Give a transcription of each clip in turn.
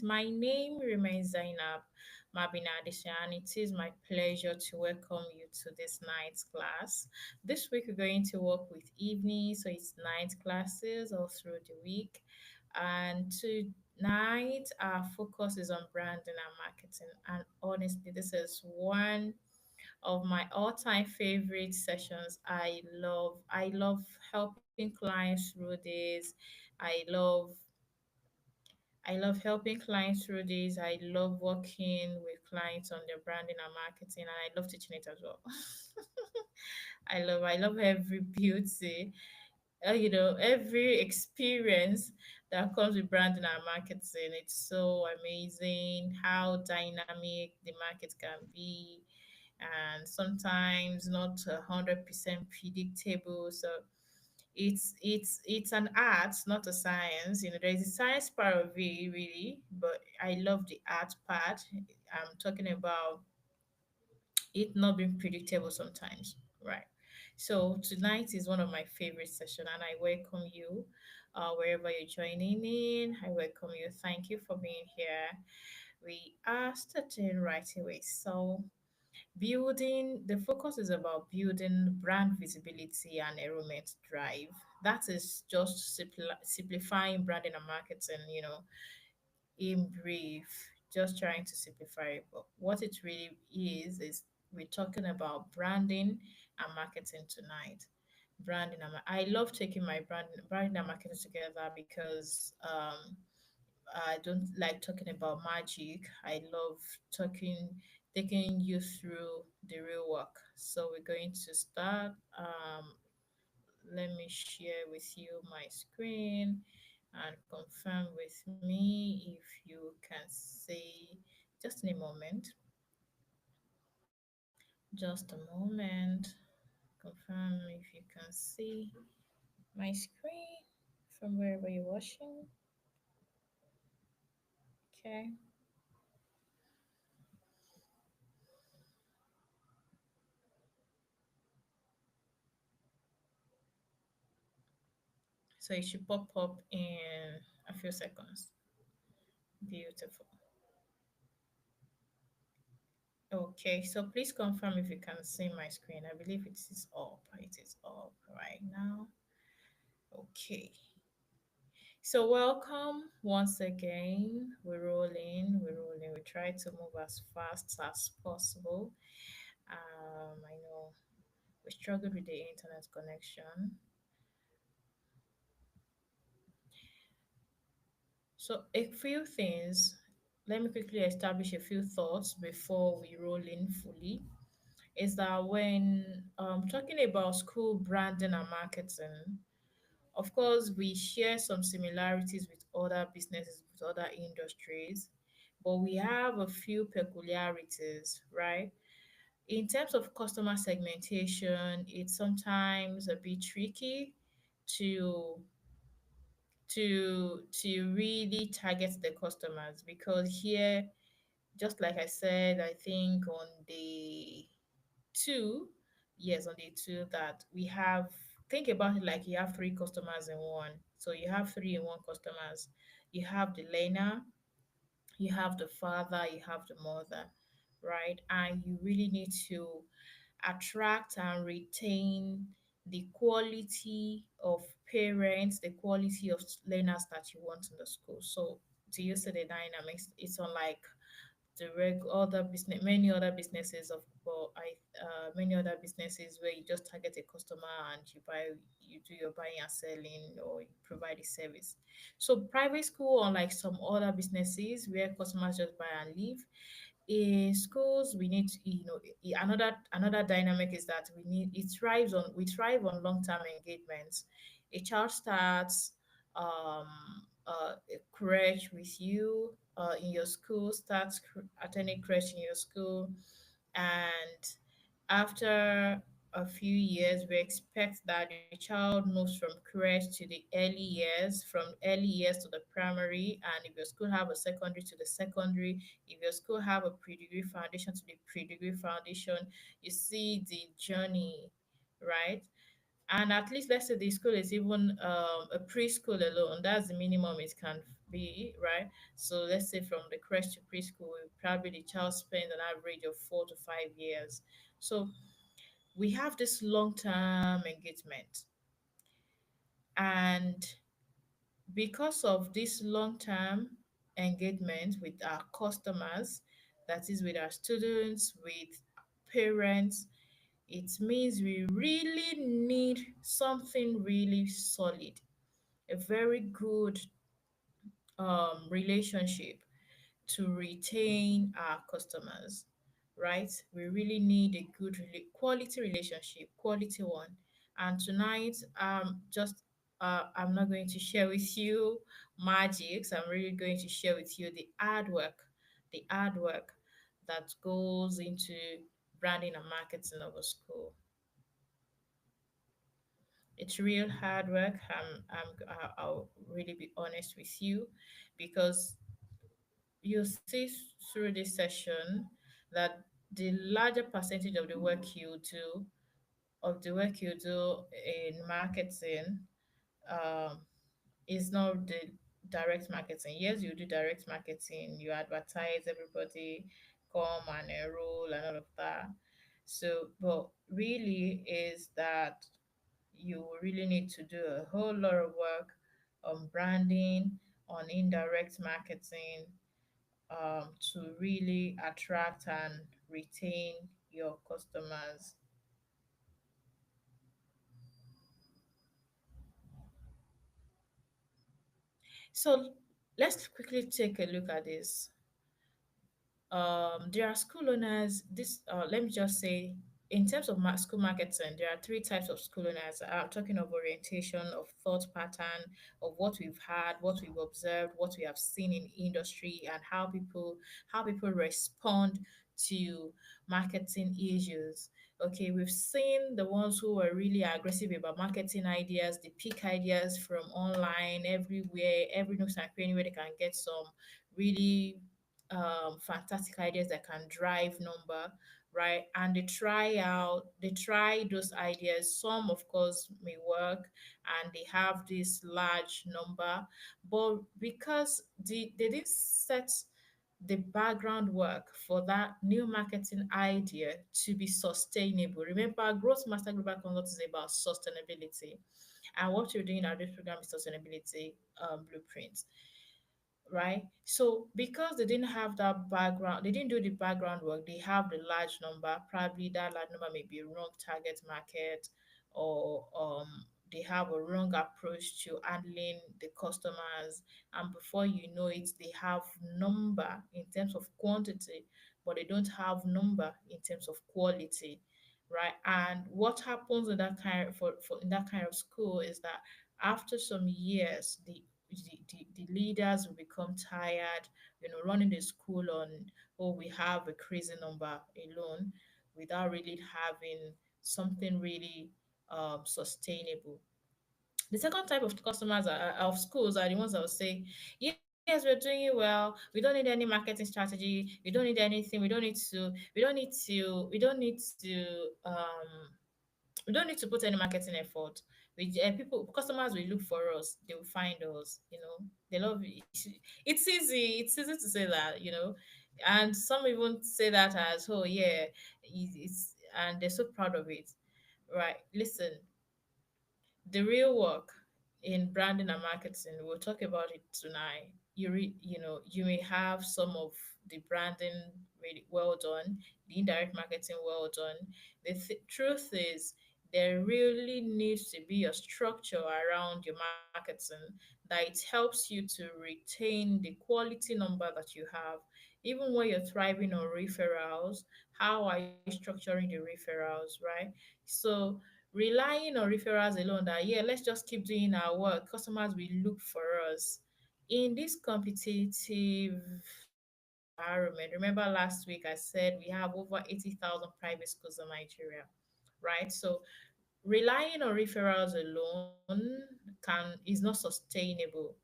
My name remains Zainab Mabini-Adesanya, and it is my pleasure to welcome you to this night's class. This week we're going to work with evening, so it's night classes all through the week. And tonight our focus is on branding and marketing. And honestly, this is one of my all-time favorite sessions. I love helping clients through this. I love I love helping clients through this. I love working with clients on their branding and marketing, and I love teaching it as well. I love every beauty, every experience that comes with branding and marketing. It's so amazing how dynamic the market can be, and sometimes not 100% predictable. So it's an art, not a science. There's a science part of it, really, but I love the art part. I'm talking about it not being predictable sometimes, right? So tonight is one of my favorite session, and I welcome you, wherever you're joining in. I welcome you. Thank you for being here. We are starting right away. So building the focus is about building brand visibility and enrollment drive. That is just simplifying branding and marketing, in brief, just trying to simplify it. But what it really is we're talking about branding and marketing tonight. I love taking my branding and marketing together because I don't like talking about magic. I love taking you through the real work. So we're going to start. Let me share with you my screen and confirm with me if you can see. Just in a moment. Just a moment. Confirm if you can see my screen from wherever you're watching. Okay. So it should pop up in a few seconds. Beautiful. Okay, so please confirm if you can see my screen. I believe it is up. It is up right now. Okay. So welcome once again. We're rolling. We try to move as fast as possible. I know we struggled with the internet connection. So a few things. Let me quickly establish a few thoughts before we roll in fully. Is that when talking about school branding and marketing, of course, we share some similarities with other businesses, with other industries, but we have a few peculiarities, right? In terms of customer segmentation, it's sometimes a bit tricky to to really target the customers because here, just like I said, I think on day two, yes, on day two, that we have, think about it like you have three customers in one. So you have three in one customers. You have the learner, you have the father, you have the mother, right? And you really need to attract and retain the quality of parents, the quality of learners that you want in the school. So to use the dynamics, it's unlike other business, many other businesses of well, I many other businesses where you just target a customer and you do your buying and selling, or you provide a service. So private school, unlike some other businesses where customers just buy and leave, in schools we need to, another dynamic is that we thrive on long-term engagements. A child starts a crèche with you in your school, starts attending crèche in your school, and after a few years, we expect that the child moves from crèche to the early years, from early years to the primary, and if your school have a secondary to the secondary, if your school have a pre-degree foundation to the pre-degree foundation, you see the journey, right? And at least let's say the school is even a preschool alone. That's the minimum it can be, right? So let's say from the crèche to preschool, probably the child spends an average of 4 to 5 years. So we have this long-term engagement, and because of this long-term engagement with our customers, that is with our students, with parents, it means we really need something really solid, a very good relationship to retain our customers, right? We really need a good quality relationship, quality one. And tonight, just I'm not going to share with you magics. I'm really going to share with you the hard work that goes into branding and marketing of a school. It's real hard work. I'll really be honest with you, because you see through this session that the larger percentage of the work you do in marketing, um, is not the direct marketing. Yes, you do direct marketing, you advertise, everybody come and enroll and all of that. So, but really is that you really need to do a whole lot of work on branding, on indirect marketing, to really attract and retain your customers. So let's quickly take a look at this. There are school owners. This let me just say, in terms of school marketing, there are three types of school owners. I'm talking of orientation, of thought pattern, of what we've had, what we've observed, what we have seen in industry, and how people respond to marketing issues. Okay, we've seen the ones who are really aggressive about marketing ideas. They pick ideas from online, everywhere, every nook and cranny where they can get some really fantastic ideas that can drive number, right? And they try those ideas. Some, of course, may work, and they have this large number, but because they didn't set the background work for that new marketing idea to be sustainable. Remember, Growth Master Global Consult is about sustainability. And what you're doing in our this program is sustainability blueprint, right? So because they didn't have that background, they didn't do the background work, they have the large number, probably that large number may be a wrong target market, or they have a wrong approach to handling the customers, and before you know it, they have number in terms of quantity, but they don't have number in terms of quality, right? And what happens in that in that kind of school is that after some years, the leaders will become tired, running the school on, oh, we have a crazy number alone, without really having something really sustainable. The second type of customers of schools are the ones that will say, yes, we're doing it well. We don't need any marketing strategy. We don't need anything. We don't need to put any marketing effort. Customers will look for us. They will find us. They love it. It's easy. It's easy to say that. And some even say that as, oh yeah, and they're so proud of it. Right? Listen, the real work in branding and marketing, we'll talk about it tonight. You may have some of the branding really well done, the indirect marketing well done. The truth is, there really needs to be a structure around your marketing that it helps you to retain the quality number that you have. Even when you're thriving on referrals, how are you structuring the referrals, right? So relying on referrals alone, that yeah, let's just keep doing our work, customers will look for us in this competitive environment. Remember last week I said we have over 80,000 private schools in Nigeria, right? So relying on referrals alone can is not sustainable.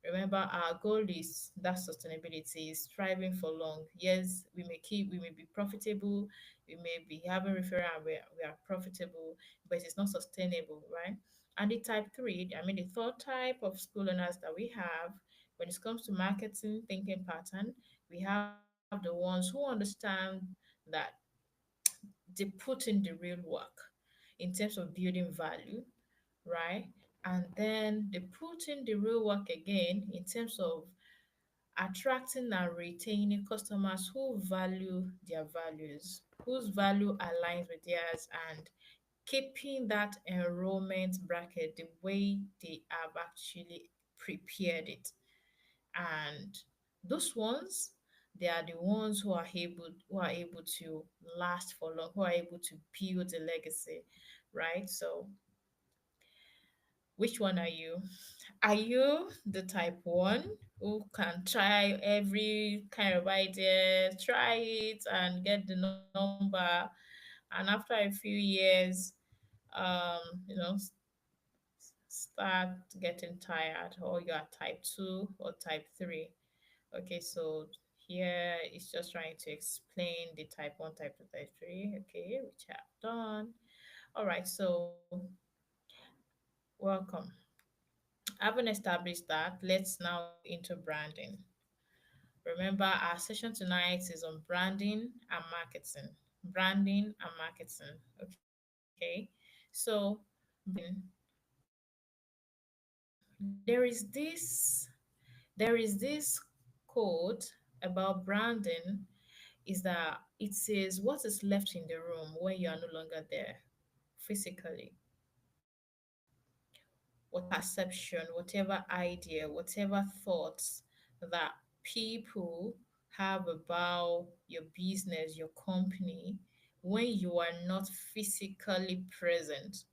Remember, our goal is that sustainability, is striving for long. Yes, we may be profitable, we may be having referral, and we are profitable, but it's not sustainable, right? And the type three, I mean, the third type of school owners that we have, When it comes to marketing thinking pattern, we have the ones who understand that they put in the real work in terms of building value, right? And then they put in the real work again in terms of attracting and retaining customers who value their values, whose value aligns with theirs, and keeping that enrollment bracket the way they have actually prepared it. And those ones, they are the ones who are able to last for long, who are able to build a legacy, right? So which one are you? Are you the type one who can try every kind of idea, try it and get the number, and after a few years, um, you know, start getting tired, or you are type 2 or type 3? Okay, so here it's just trying to explain the type 1, type 2, type 3, okay, which I've done. All right, so welcome. Having established that, let's now go into branding. Remember, our session tonight is on branding and marketing. Branding and marketing. Okay. So, branding, there is this quote about branding, is that it says what is left in the room when you are no longer there physically. Whatever perception, whatever idea, whatever thoughts that people have about your business, your company, when you are not physically present,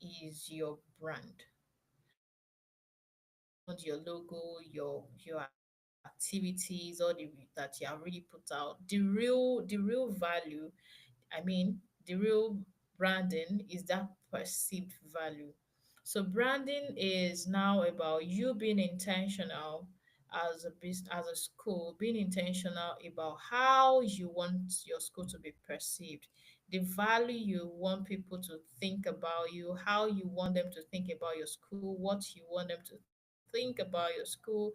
is your brand. Beyond your logo, your activities, or that you have really put out, the real value, I mean, the real branding is that perceived value. So branding is now about you being intentional as a business, as a school, being intentional about how you want your school to be perceived, the value you want people to think about you, how you want them to think about your school, what you want them to think about your school,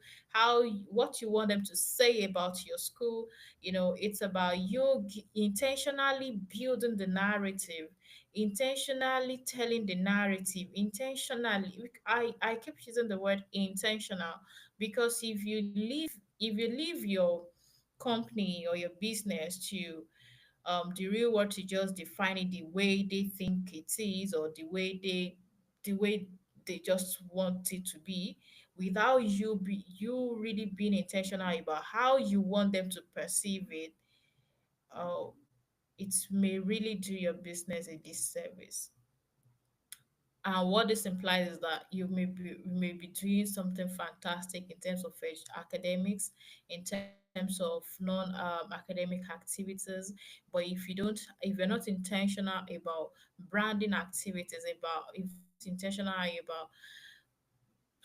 what you want them to say about your school. It's about you intentionally building the narrative, intentionally telling the narrative, intentionally. I keep using the word intentional, because if you leave your company or your business to the real world to just define it the way they think it is, or the way they just want it to be, without you really being intentional about how you want them to perceive it. uh, it may really do your business a disservice. And what this implies is that you may be doing something fantastic in terms of academics, in terms of non academic activities, but if you're not intentional about branding activities, about if you're not intentional about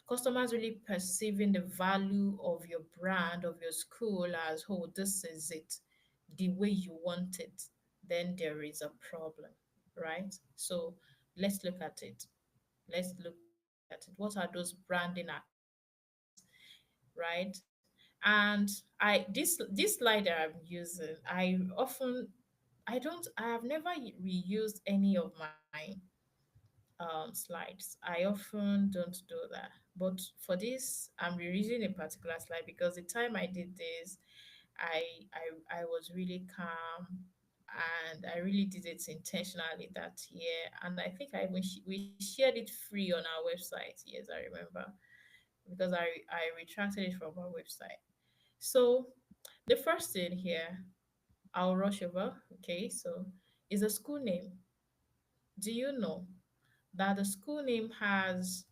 customers really perceiving the value of your brand, of your school, as, oh, this is it, the way you want it, then there is a problem, right? So let's look at it. Let's look at it. What are those branding activities, right? And this slide that I'm using, I have never reused any of my slides. I often don't do that. But for this, I'm reusing a particular slide because the time I did this, I was really calm, and I really did it intentionally that year. And I think we shared it free on our website. Yes, I remember, because I retracted it from our website. So the first thing here, I'll rush over. Okay, so is a school name. Do you know that the school name has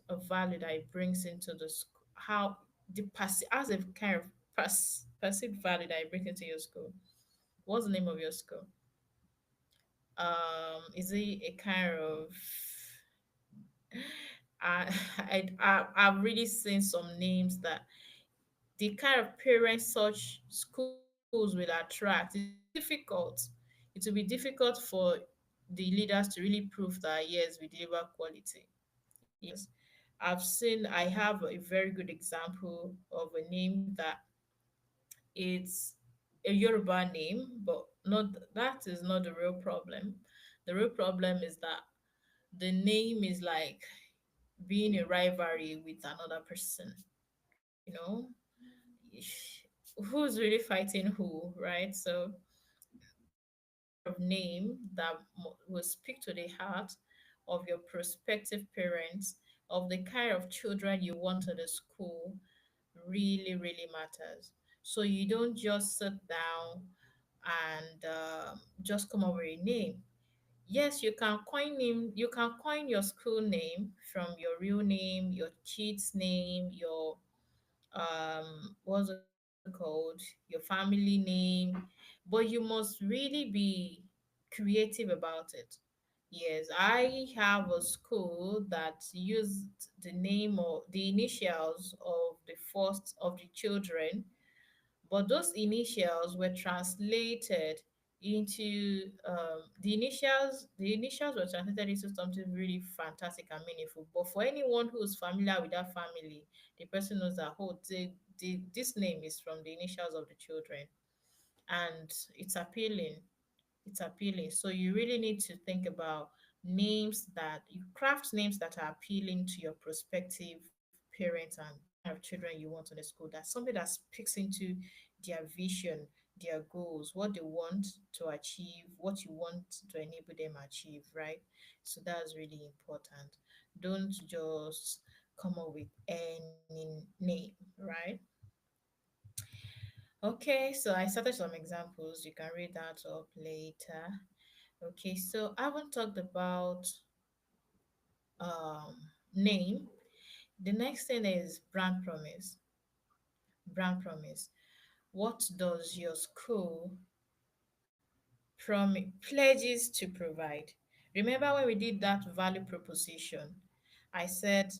a value that it brings into the school? How has a kind of perceived value that it brings into your school? What's the name of your school? Is it a kind of I, I've really seen some names that the kind of parents such schools will attract. It will be difficult. It will be difficult for the leaders to really prove that yes, we deliver quality. Yes. I have a very good example of a name that it's a Yoruba name, but not that is not the real problem. The real problem is that the name is like being in rivalry with another person, you know? Who's really fighting who, right? So that kind of name that will speak to the heart of your prospective parents, of the kind of children you want in the school, really, really matters. So you don't just sit down and just come up with a name. Yes, you can coin your school name from your real name, your kid's name, your what's it called, your family name, but you must really be creative about it. Yes, I have a school that used the name or the initials of the first of the children, but those initials were translated into the initials were translated into something really fantastic and meaningful. But for anyone who's familiar with that family, the person knows that, oh, this name is from the initials of the children, and it's appealing. So you really need to think about names that you craft names that are appealing to your prospective parents and the kind of children you want in the school. That's something that speaks into their vision, their goals, what they want to achieve, what you want to enable them achieve, right? So that's really important. Don't just come up with any name, right? Okay, so I started some examples. You can read that up later. Okay, so I haven't talked about um, name. The next thing is brand promise. Brand promise. What does your school pledges to provide? Remember when we did that value proposition? I said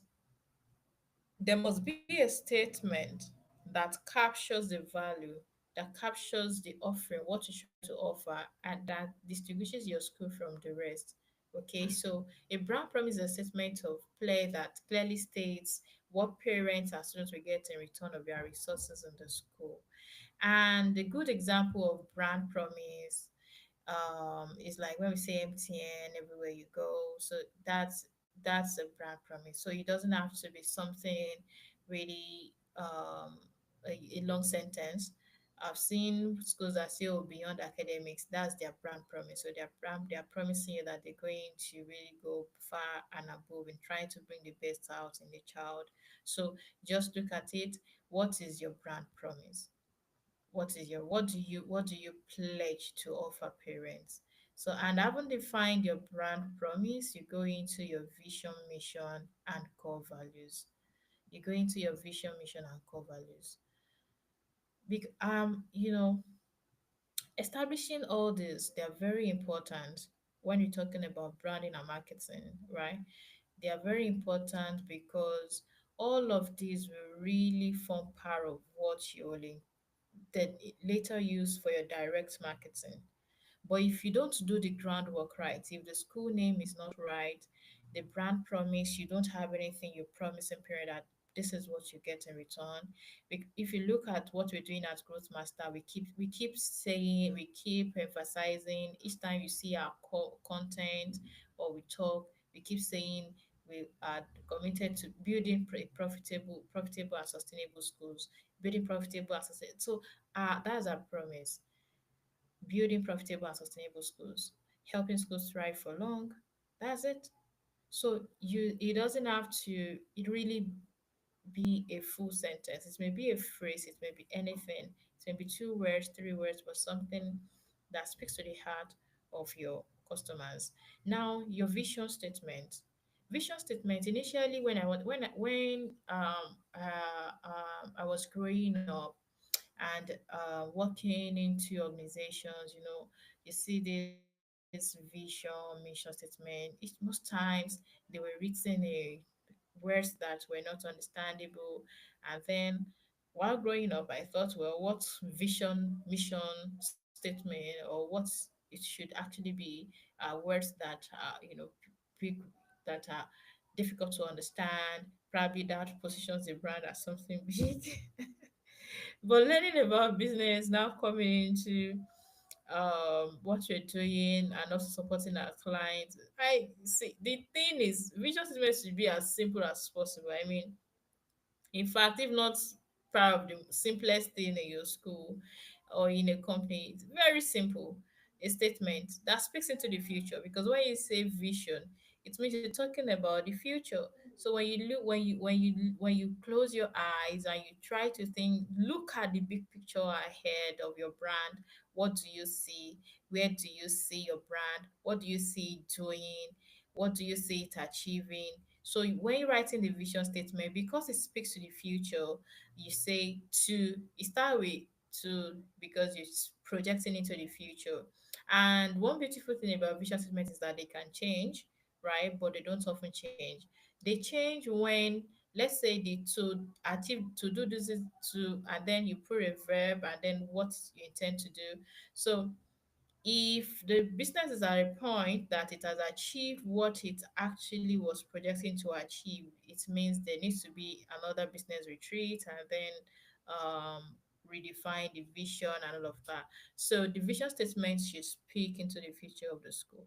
there must be a statement that captures the value, that captures the offering, what you're trying to offer, and that distinguishes your school from the rest. Okay, so a brand promise is a statement of play that clearly states what parents and students will get in return of their resources in the school. And a good example of brand promise it's like when we say MTN everywhere you go. So that's a brand promise. So it doesn't have to be something really a long sentence. I've seen schools that say, oh, beyond academics, that's their brand promise. So they're promising you that they're going to really go far and above in trying to bring the best out in the child. So just look at it. What is your brand promise? What do you pledge to offer parents? So, and having defined your brand promise, you go into your vision, mission, and core values. You go into your vision, mission, and core values. You know, establishing all this, they're very important when you're talking about branding and marketing, right? They are very important because all of these will really form part of what you will then later use for your direct marketing. But if you don't do the groundwork right, if the school name is not right, the brand promise, you don't have anything you promise in period that this is what you get in return. If you look at what we're doing at Growth Master, we keep saying, we keep emphasizing each time you see our content or we talk, we keep saying we are committed to building profitable and sustainable schools, building profitable and sustainable. So that's our promise, building profitable and sustainable schools, helping schools thrive for long. That's it. So it doesn't have to it really be a full sentence. It may be a phrase, it may be anything. It may be 2 words, 3 words, but something that speaks to the heart of your customers. Now, your vision statement. Vision statement. Initially, when I wa- when I was growing up, and working into organizations, you see this vision, mission statement. Most times they were written in words that were not understandable. And then while growing up, I thought, well, what vision, mission statement, or what it should actually be, words that are, big, that are difficult to understand, Probably that positions the brand as something big. But learning about business now coming into what we're doing and also supporting our clients. I see the thing is vision statement should be as simple as possible. I mean, in fact, if not probably the simplest thing in your school or in a company, it's very simple. A statement that speaks into the future, because when you say vision, it means you're talking about the future. So when you look when you close your eyes and you try to think, look at the big picture ahead of your brand. What do you see? Where do you see your brand? What do you see it doing? What do you see it achieving? So when you're writing the vision statement, because it speaks to the future, you say to, you start with to, because you're projecting into the future. And one beautiful thing about vision statement is that they can change, right? But they don't often change. They change when, let's say, the to achieve, to do this is to, and then you put a verb and then what you intend to do. So if the business is at a point that it has achieved what it actually was projecting to achieve, it means there needs to be another business retreat and then um, redefine the vision and all of that. So the vision statement should speak into the future of the school.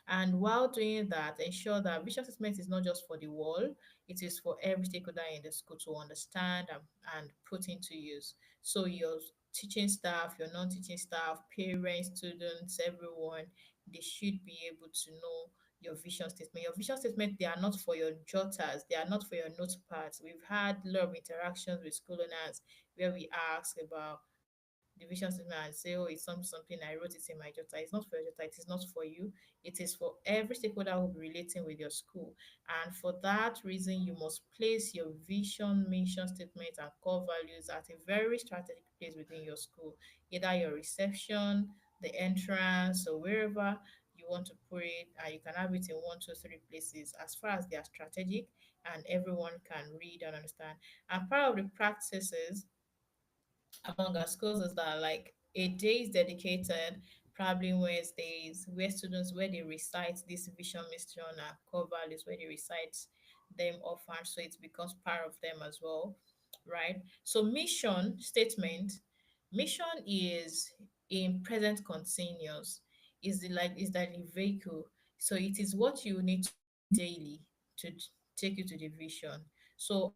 And while doing that, ensure that vision statement is not just for the wall, it is for every stakeholder in the school to understand and put into use. So your teaching staff, your non-teaching staff, parents, students, everyone, they should be able to know your vision statement. Your vision statement, they are not for your jotters, they are not for your notepads. We've had a lot of interactions with school owners where we ask about the vision statement and say, oh, it's something I wrote it in my jotter. It's not for your jotter, it is not for you. It is for every stakeholder who will be relating with your school. And for that reason, you must place your vision, mission statement, and core values at a very strategic place within your school, either your reception, the entrance, or wherever you want to put it. And you can have it in one, two, three places as far as they are strategic and everyone can read and understand. And part of the practices among our schools is that like a day is dedicated, probably Wednesdays, where students where they recite this vision, mission, and core values, where they recite them often, so it becomes part of them as well, right? So mission statement, mission is in present continuous, is like a vehicle. So it is what you need to do daily to take you to the vision. So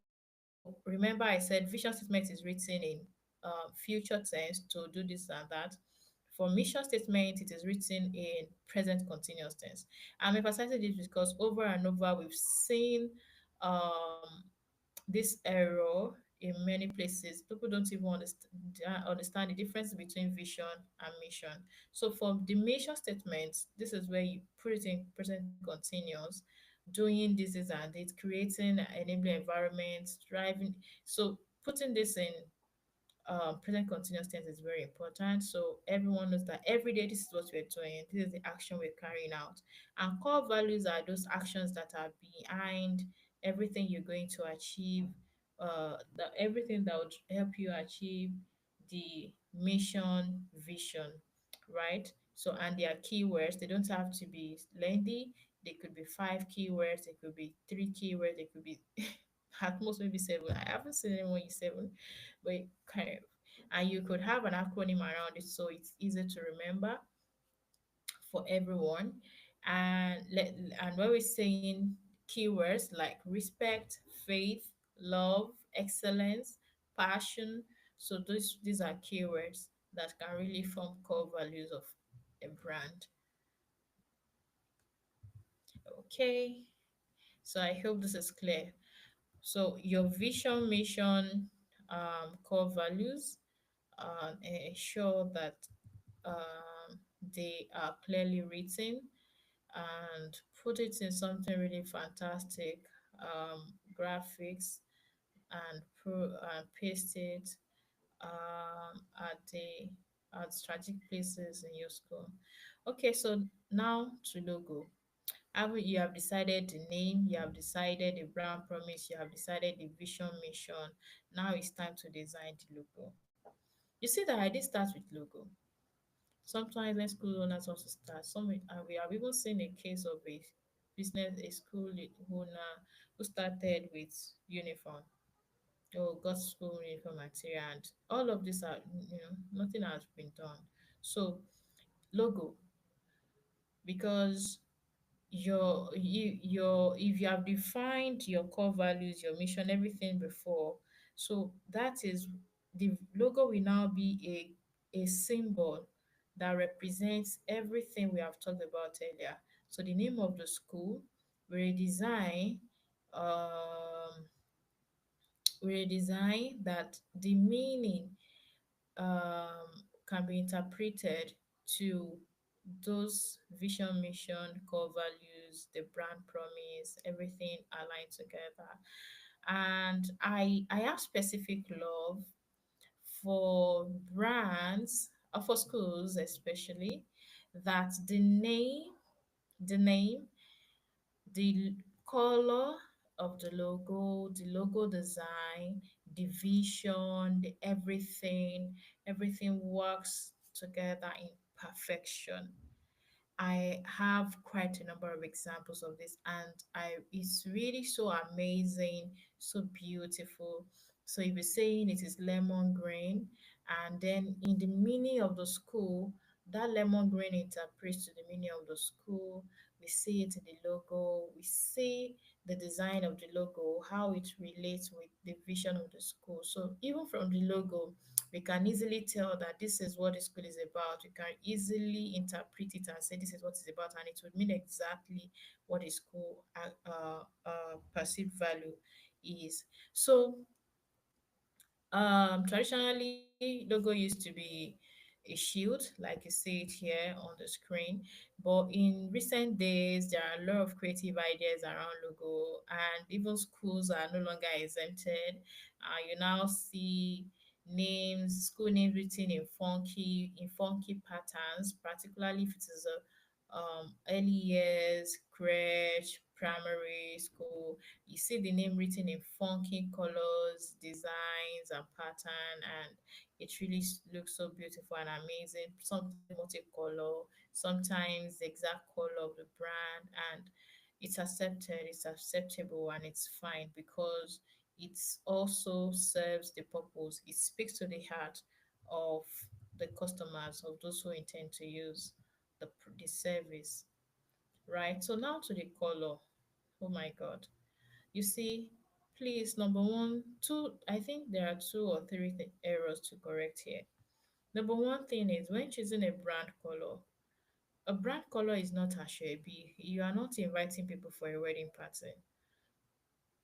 remember, I said vision statement is written in future tense to do this and that. For mission statement, it is written in present continuous tense. I'm emphasizing this because over and over we've seen this error in many places. People don't even understand the difference between vision and mission. So for the mission statement, this is where you put it in present continuous, doing this is and it, creating enabling environments, driving. So putting this in present continuous tense is very important. So everyone knows that every day this is what we're doing. This is the action we're carrying out. And core values are those actions that are behind everything you're going to achieve. That everything that would help you achieve the mission, vision, right? So and they are keywords. They don't have to be lengthy. They could be five keywords. They could be three keywords. They could be at most maybe seven. I haven't seen anyone use seven, but kind of. And you could have an acronym around it so it's easy to remember for everyone. And when we're saying keywords like respect, faith, love, excellence, passion, so these are keywords that can really form core values of a brand. Okay, so I hope this is clear. So your vision, mission, core values, ensure that they are clearly written and put it in something really fantastic, graphics, and paste it at the at strategic places in your school. Okay, so now to logo. After you have decided the name, you have decided the brand promise, you have decided the vision, mission. Now it's time to design the logo. You see that I did start with logo. Sometimes when school owners want to start, and we have even seen a case of a business, a school owner who started with uniform. Oh, got school uniform material, and all of this are, nothing has been done. So logo, because your if you have defined your core values, your mission, everything before, so that is the logo will now be a symbol that represents everything we have talked about earlier. So the name of the school, we redesign, um we redesign that the meaning um, can be interpreted to those vision, mission, core values, the brand promise, everything aligned together. And I have specific love for brands, for schools especially, that the name, the color of the logo design, the vision, the everything works together in perfection. I have quite a number of examples of this, and I it's really so amazing, so beautiful. So if you're saying it is lemon green, and then in the meaning of the school, that lemon green interprets to the meaning of the school. We see it in the logo. We see the design of the logo, how it relates with the vision of the school. So even from the logo, we can easily tell that this is what the school is about. We can easily interpret it and say this is what it's about, and it would mean exactly what the school perceived value is. So traditionally, logo used to be a shield, like you see it here on the screen. But in recent days, there are a lot of creative ideas around logo, and even schools are no longer exempted. You now see school names written in funky patterns, particularly if it is a early years, crèche, primary school. You see the name written in funky colors, designs, and pattern, and it really looks so beautiful and amazing. Sometimes multicolor, sometimes the exact color of the brand, and it's acceptable, and it's fine because it also serves the purpose. It speaks to the heart of the customers, of those who intend to use the service, right? So now to the color. Oh my God. You see, please, number one, two, I think there are two or three errors to correct here. Number one thing is when choosing a brand color is not Ashwebi. You are not inviting people for a wedding party.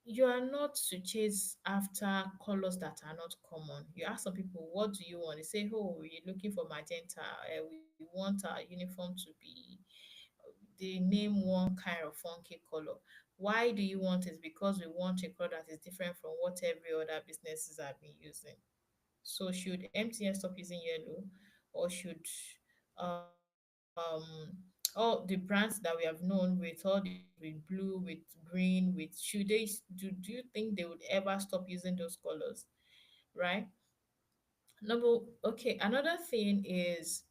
You are not to chase after colors that are not common. You ask some people, what do you want? They say, oh, we're looking for magenta. We want our uniform to be, they name one kind of funky color. Why do you want it? Because we want a color that is different from what every other businesses have been using. So should MTN stop using yellow, or should all the brands that we have known with all the with blue, with green, with should they do you think they would ever stop using those colors? Right? Number okay, another thing is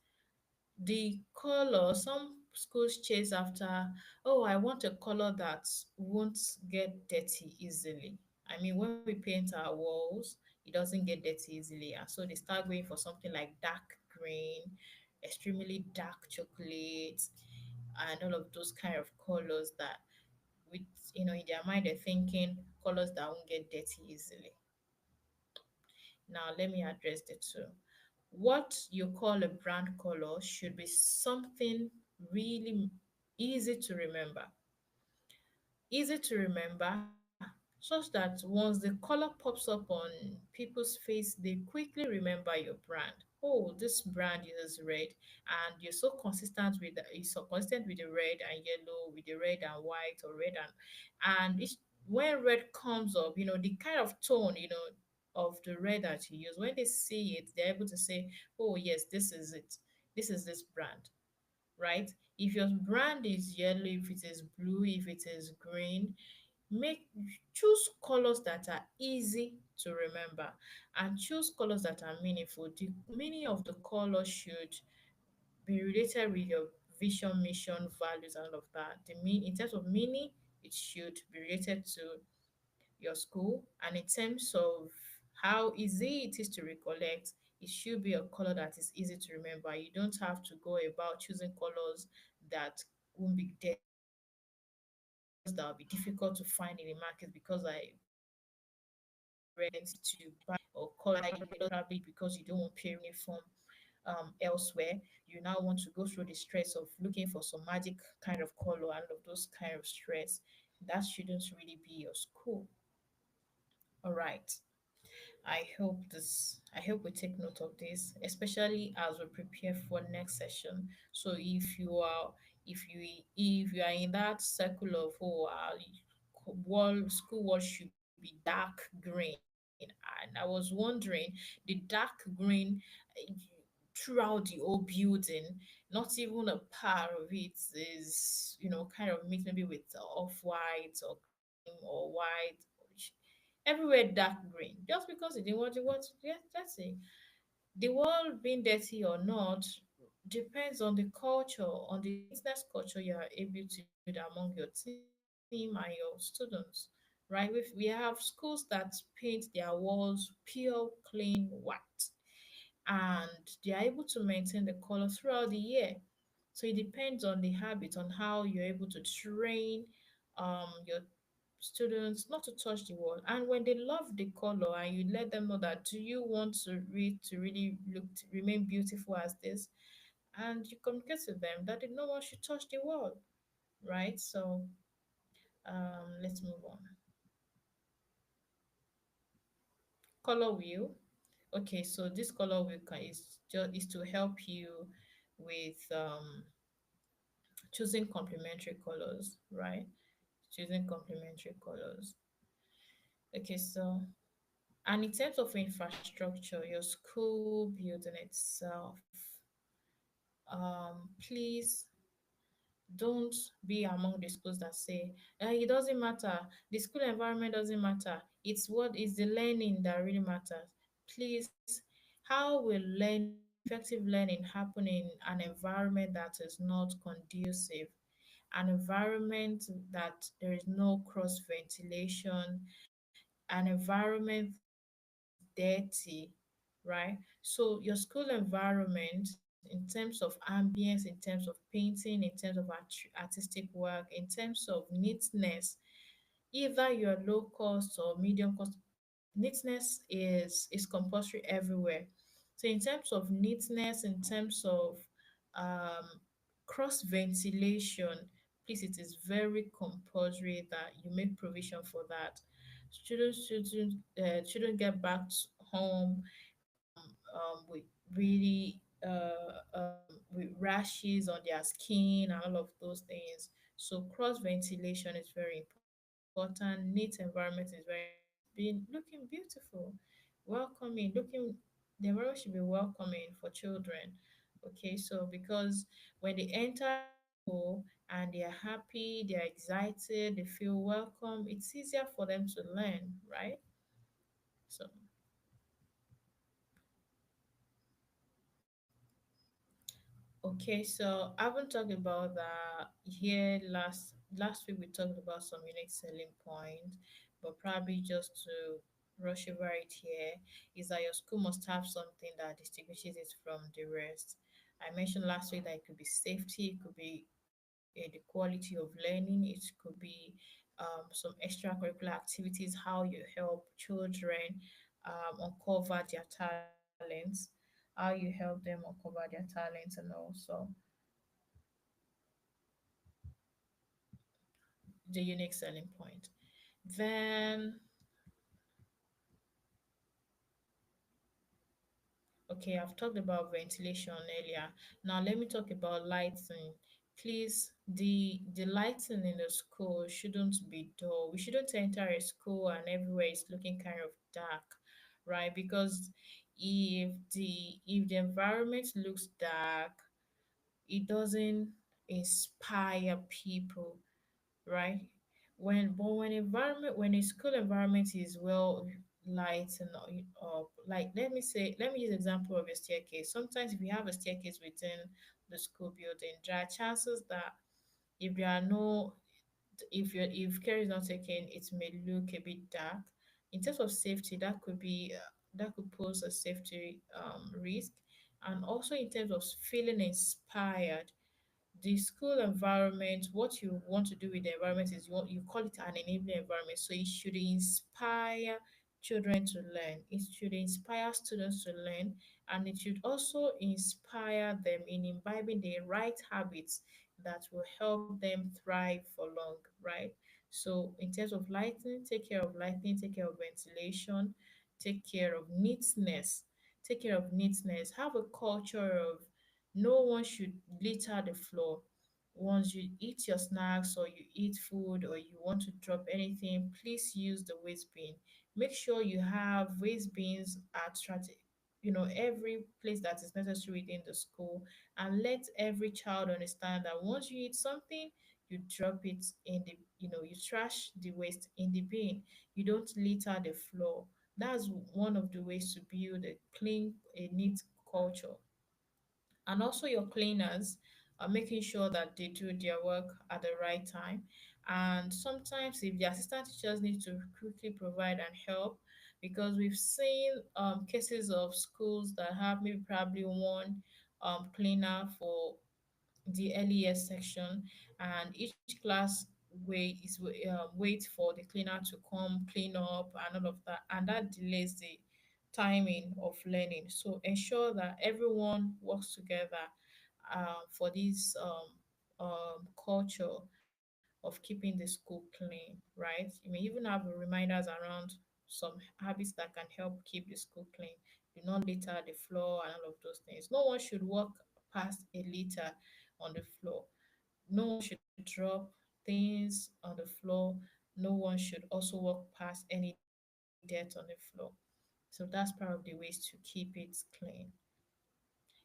the color. Some schools chase after, oh, I want a color that won't get dirty easily. I mean, when we paint our walls, it doesn't get dirty easily, and so they start going for something like dark green, extremely dark chocolate, and all of those kind of colors that, with in their mind, they're thinking colors that won't get dirty easily. Now let me address the two. What you call a brand color should be something really easy to remember. Easy to remember, such that once the color pops up on people's face, they quickly remember your brand. Oh, this brand uses red, and you're so consistent with the red and yellow, with the red and white, or red and when red comes up, the kind of tone, of the red that you use. When they see it, they're able to say, "Oh, yes, this is it. This is this brand." Right? If your brand is yellow, if it is blue, if it is green, make choose colors that are easy to remember, and choose colors that are meaningful. The meaning of the color should be related with your vision, mission, values, and all of that. In terms of meaning, it should be related to your school. And in terms of how easy it is to recollect, it should be a color that is easy to remember. You don't have to go about choosing colors that won't be dirty or colors that will be difficult to find in the market because I because you don't have the currency to buy, or color you probably because you don't want pure uniform elsewhere. You now want to go through the stress of looking for some magic kind of color and all of those kind of stress. That shouldn't really be your school. All right. I hope we take note of this, especially as we prepare for next session. So if you are in that circle of school wall should be dark green. And I was wondering the dark green eh, throughout the whole building, not even a part of it is, kind of mixed maybe with off-white or cream or white. Everywhere dark green, just because they didn't want to what. Yeah, that's it. The world being dirty or not depends on the culture, on the neatness culture you are able to build among your team and your students. Right? We have schools that paint their walls pure clean white, and they are able to maintain the color throughout the year. So it depends on the habit, on how you're able to train your students not to touch the wall. And when they love the color and you let them know that, do you want to read to really remain beautiful as this? And you communicate to them that no one should touch the wall, right? So let's move on. Color wheel. Okay, so this color wheel is to help you with choosing complementary colors, right? Choosing complementary colors. Okay, so and in terms of infrastructure, your school building itself, please don't be among the schools that say it doesn't matter, the school environment doesn't matter. It's what is the learning that really matters. Please, how will learning, effective learning, happen in an environment that is not conducive? An environment that there is no cross ventilation, an environment that is dirty, right? So your school environment, in terms of ambience, in terms of painting, in terms of artistic work, in terms of neatness, either you're low cost or medium cost, neatness is compulsory everywhere. So in terms of neatness, in terms of um, cross ventilation, please, it is very compulsory that you make provision for that. Students shouldn't get back home with really with rashes on their skin and all of those things. So cross ventilation is very important. Neat environment is very important. Being looking beautiful, welcoming, looking, the environment should be welcoming for children. Okay, so because when they enter the school and they are happy, they are excited, they feel welcome, it's easier for them to learn, right? So okay, so I haven't talked about that here. Last week we talked about some unique selling point, but probably just to rush over it here is that your school must have something that distinguishes it from the rest. I mentioned last week that it could be safety, it could be the quality of learning, it could be some extracurricular activities, how you help children uncover their talents, how you help them uncover their talents, and also the unique selling point. Then, okay, I've talked about ventilation earlier. Now, let me talk about lighting. Please, the lighting in the school shouldn't be dull. We shouldn't enter a school and everywhere is looking kind of dark, right? Because if the environment looks dark, it doesn't inspire people, right? When a school environment is well lightened up, like let me use example of a staircase. Sometimes if you have a staircase within the school building, there are chances that if there are no if care is not taken, it may look a bit dark. In terms of safety, that could pose a safety risk, and also in terms of feeling inspired, the school environment, what you want to do with the environment is you call it an enabling environment. So it should inspire children to learn. It should inspire students to learn, and it should also inspire them in imbibing the right habits that will help them thrive for long, right? So in terms of lighting, take care of lighting, take care of ventilation, take care of neatness, take care of neatness. Have a culture of no one should litter the floor. Once you eat your snacks or you eat food or you want to drop anything, please use the waste bin. Make sure you have waste bins at every place that is necessary within the school, and let every child understand that once you eat something, you drop it in you trash the waste in the bin. You don't litter the floor. That's one of the ways to build a neat culture. And also your cleaners are making sure that they do their work at the right time. And sometimes if the assistant teachers need to quickly provide and help, because we've seen cases of schools that have maybe probably one cleaner for the early years section, and each class wait for the cleaner to come clean up and all of that, and that delays the timing of learning. So ensure that everyone works together for this culture of keeping the school clean, right? You may even have reminders around some habits that can help keep the school clean. Do not litter the floor and all of those things. No one should walk past a litter on the floor. No one should drop things on the floor. No one should also walk past any dirt on the floor. So that's part of the ways to keep it clean.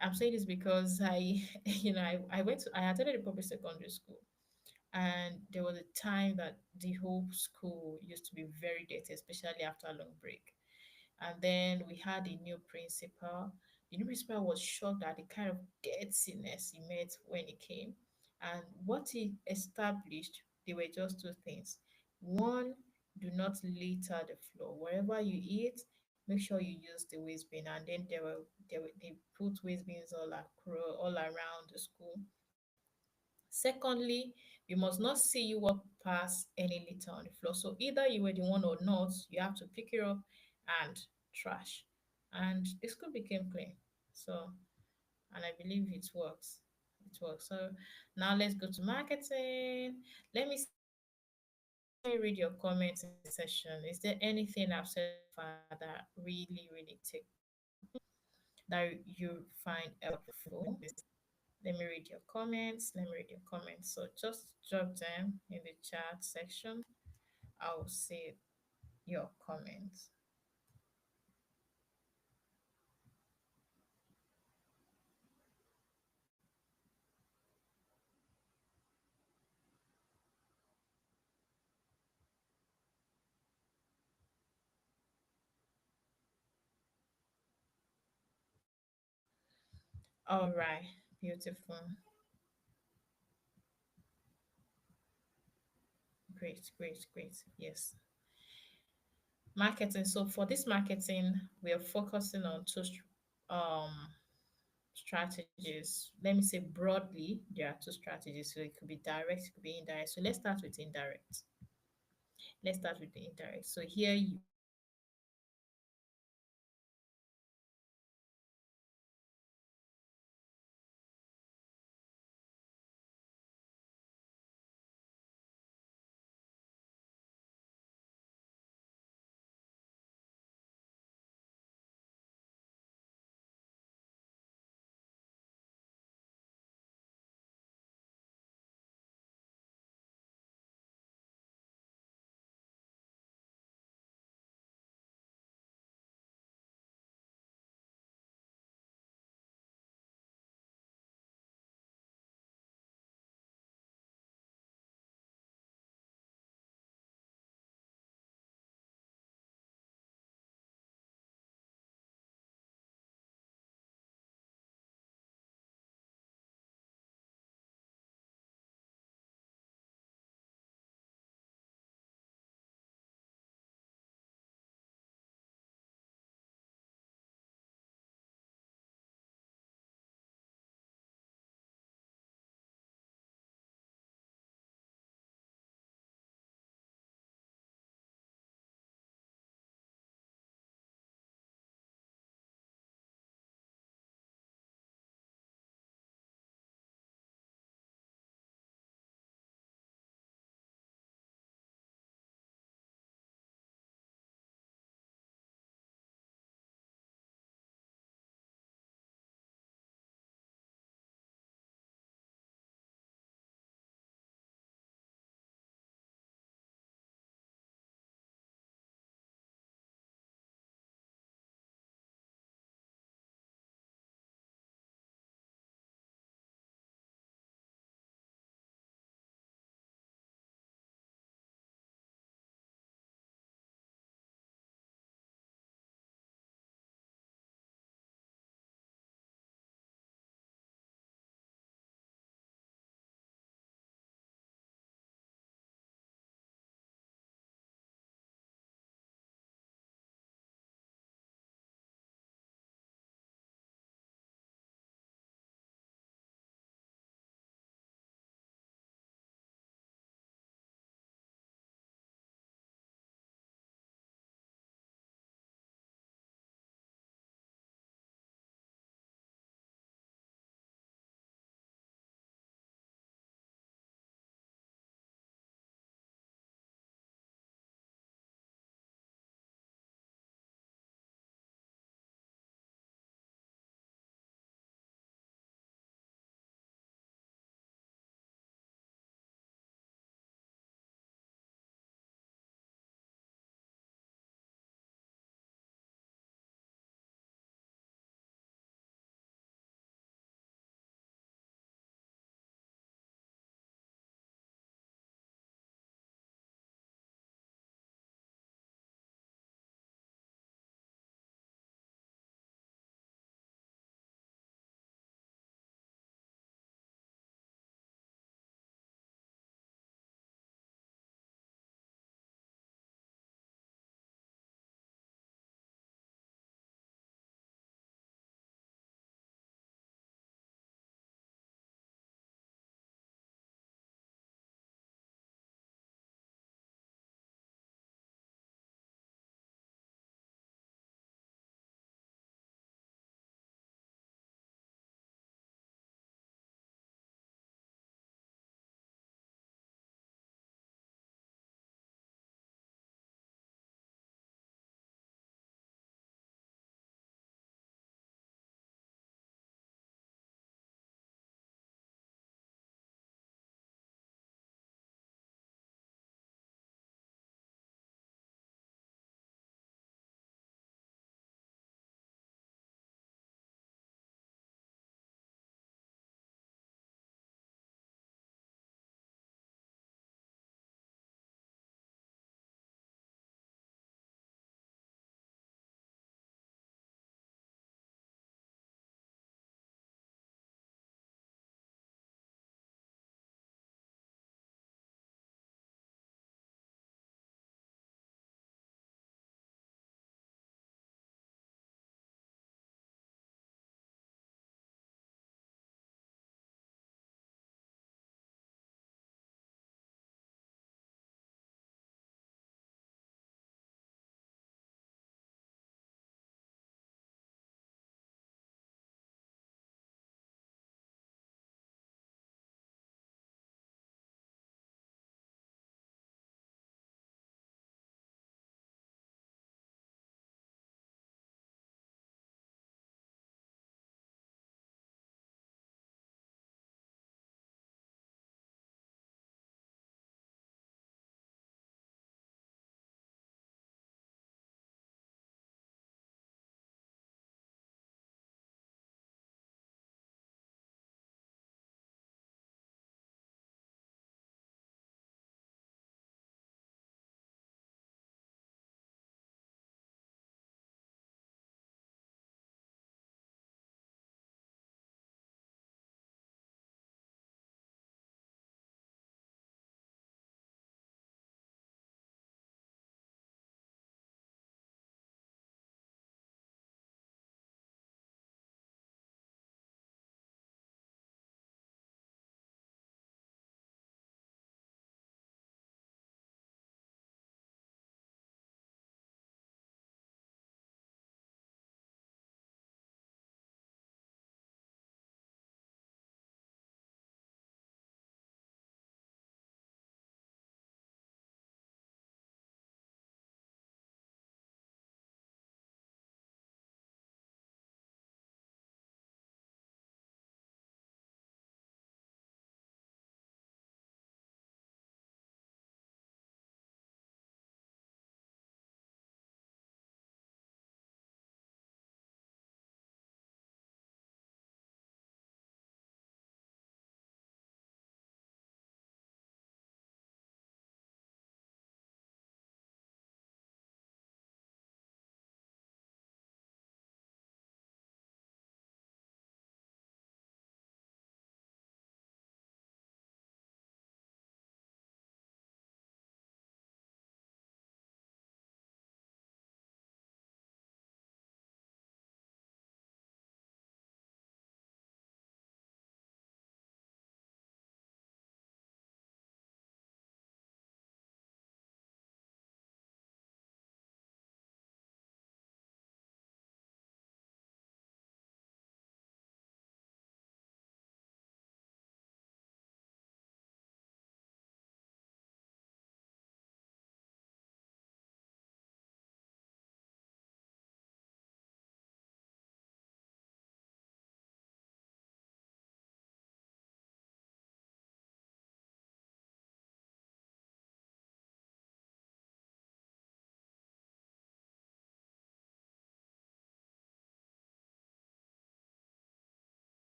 I'm saying this because I attended a public secondary school, and there was a time that the whole school used to be very dirty, especially after a long break. And then we had a new principal. The new principal was shocked at the kind of dirtiness he met when he came. And what he established, they were just two things. One, do not litter the floor. Wherever you eat, make sure you use the waste bin. And then they put waste bins all around the school. Secondly, we must not see you walk past any litter on the floor. So either you were the one or not, you have to pick it up and trash. And the school became clean. So, and I believe it works. It works. So now let's go to marketing. Let me read your comments in this session. Is there anything I've said so far that really take that you find helpful? Let me read your comments. Let me read your comments. So just drop them in the chat section. I'll see your comments. All right. Beautiful. Great. Yes. Marketing. So for this marketing, we are focusing on um strategies. Let me say broadly, there are two strategies. So it could be direct, it could be indirect. So let's start with indirect. Let's start with the indirect. So here